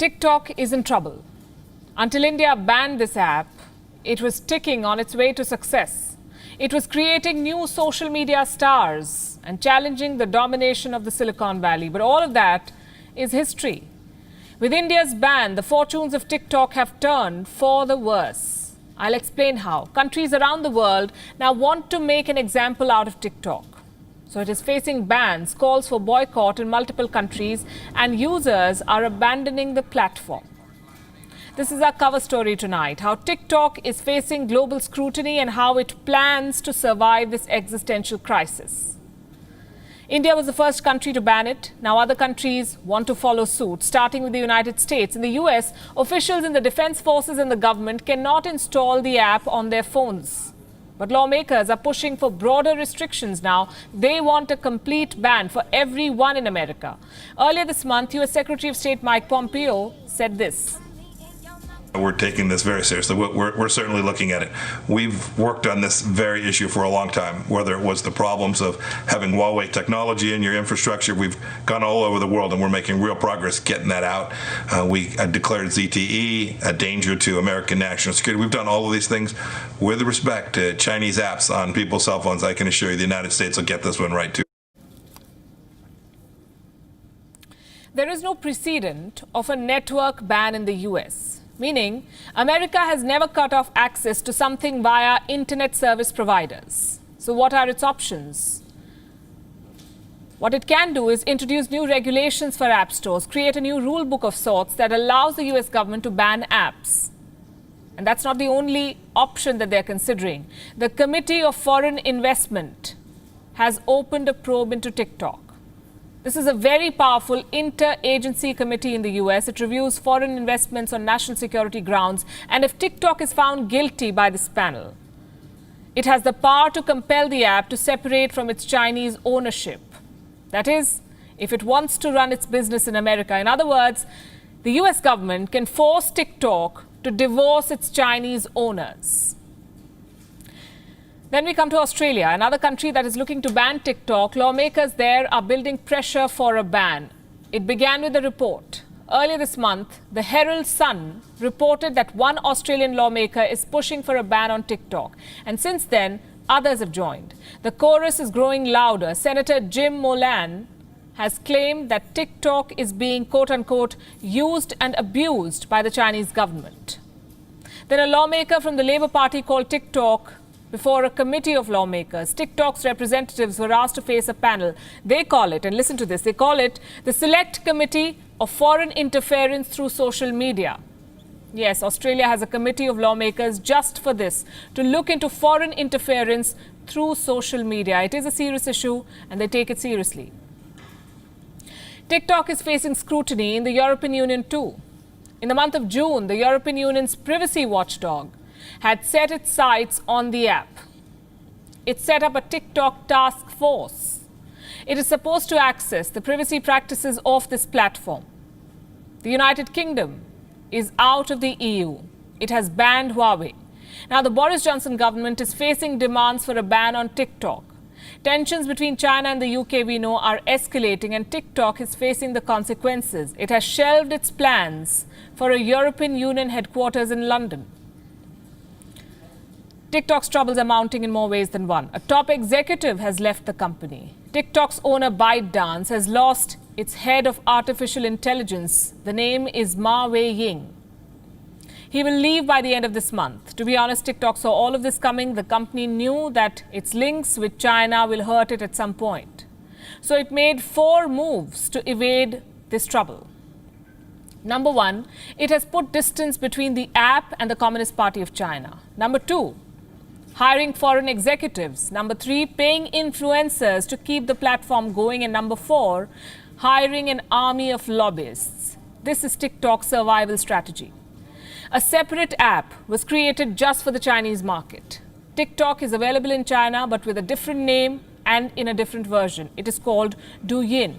TikTok is in trouble. Until India banned this app, it was ticking on its way to success. It was creating new social media stars and challenging the domination of the Silicon Valley. But all of that is history. With India's ban, the fortunes of TikTok have turned for the worse. I'll explain how. Countries around the world now want to make an example out of TikTok. So it is facing bans, calls for boycott in multiple countries, and users are abandoning the platform. This is our cover story tonight, how TikTok is facing global scrutiny and how it plans to survive this existential crisis. India was the first country to ban it. Now other countries want to follow suit, starting with the United States. In the US, officials in the defense forces and the government cannot install the app on their phones. But lawmakers are pushing for broader restrictions now. They want a complete ban for everyone in America. Earlier this month, US Secretary of State Mike Pompeo said this. We're taking this very seriously. We're certainly looking at it. We've worked on this very issue for a long time, whether it was the problems of having Huawei technology in your infrastructure. We've gone all over the world and we're making real progress getting that out. We declared ZTE a danger to American national security. We've done all of these things with respect to Chinese apps on people's cell phones. I can assure you the United States will get this one right too. There is no precedent of a network ban in the US. Meaning, America has never cut off access to something via internet service providers. So what are its options? What it can do is introduce new regulations for app stores, create a new rule book of sorts that allows the US government to ban apps. And that's not the only option that they're considering. The Committee of Foreign Investment has opened a probe into TikTok. This is a very powerful inter-agency committee in the US. It reviews foreign investments on national security grounds. And if TikTok is found guilty by this panel, it has the power to compel the app to separate from its Chinese ownership. That is, if it wants to run its business in America. In other words, the US government can force TikTok to divorce its Chinese owners. Then we come to Australia, another country that is looking to ban TikTok. Lawmakers there are building pressure for a ban. It began with a report. Earlier this month, the Herald Sun reported that one Australian lawmaker is pushing for a ban on TikTok. And since then, others have joined. The chorus is growing louder. Senator Jim Molan has claimed that TikTok is being, quote-unquote, used and abused by the Chinese government. Then a lawmaker from the Labour Party called TikTok before a committee of lawmakers. TikTok's representatives were asked to face a panel. They call it, and listen to this, they call it the Select Committee of Foreign Interference Through Social Media. Yes, Australia has a committee of lawmakers just for this, to look into foreign interference through social media. It is a serious issue and they take it seriously. TikTok is facing scrutiny in the European Union too. In the month of June, the European Union's privacy watchdog had set its sights on the app. It set up a TikTok task force. It is supposed to access the privacy practices of this platform. The United Kingdom is out of the EU. It has banned Huawei. Now the Boris Johnson government is facing demands for a ban on TikTok. Tensions between China and the UK, we know, are escalating, and TikTok is facing the consequences. It has shelved its plans for a European Union headquarters in London. TikTok's troubles are mounting in more ways than one. A top executive has left the company. TikTok's owner ByteDance has lost its head of artificial intelligence. The name is Ma Wei-ying. He will leave by the end of this month. To be honest, TikTok saw all of this coming. The company knew that its links with China will hurt it at some point. So it made 4 moves to evade this trouble. Number 1, it has put distance between the app and the Communist Party of China. Number 2, hiring foreign executives. Number 3, paying influencers to keep the platform going. And number 4, hiring an army of lobbyists. This is TikTok's survival strategy. A separate app was created just for the Chinese market. TikTok is available in China, but with a different name and in a different version. It is called Douyin.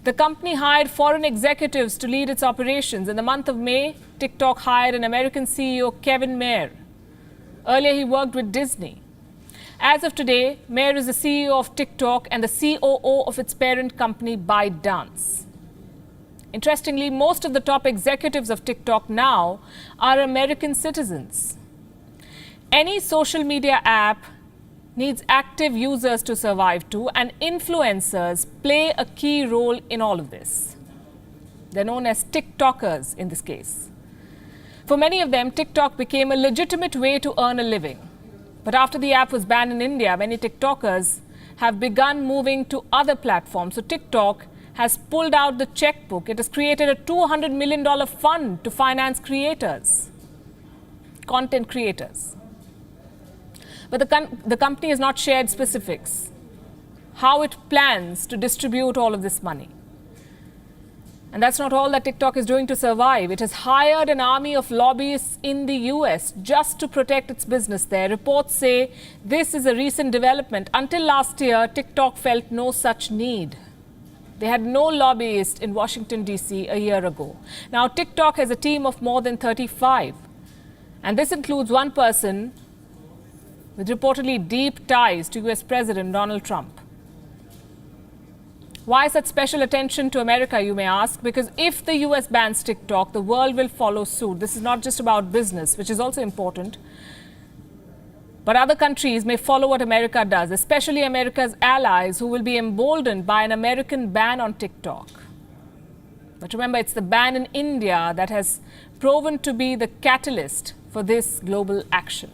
The company hired foreign executives to lead its operations. In the month of May, TikTok hired an American CEO, Kevin Mayer. Earlier, he worked with Disney. As of today, Mayer is the CEO of TikTok and the COO of its parent company, ByteDance. Interestingly, most of the top executives of TikTok now are American citizens. Any social media app needs active users to survive too, and influencers play a key role in all of this. They're known as TikTokers in this case. For many of them, TikTok became a legitimate way to earn a living. But after the app was banned in India, many TikTokers have begun moving to other platforms. So TikTok has pulled out the checkbook. It has created a $200 million fund to finance creators, content creators. But the company has not shared specifics, how it plans to distribute all of this money. And that's not all that TikTok is doing to survive. It has hired an army of lobbyists in the US just to protect its business there. Reports say this is a recent development. Until last year, TikTok felt no such need. They had no lobbyist in Washington, D.C. a year ago. Now, TikTok has a team of more than 35. And this includes one person with reportedly deep ties to US President Donald Trump. Why such special attention to America, you may ask? Because if the US bans TikTok, the world will follow suit. This is not just about business, which is also important. But other countries may follow what America does, especially America's allies, who will be emboldened by an American ban on TikTok. But remember, it's the ban in India that has proven to be the catalyst for this global action.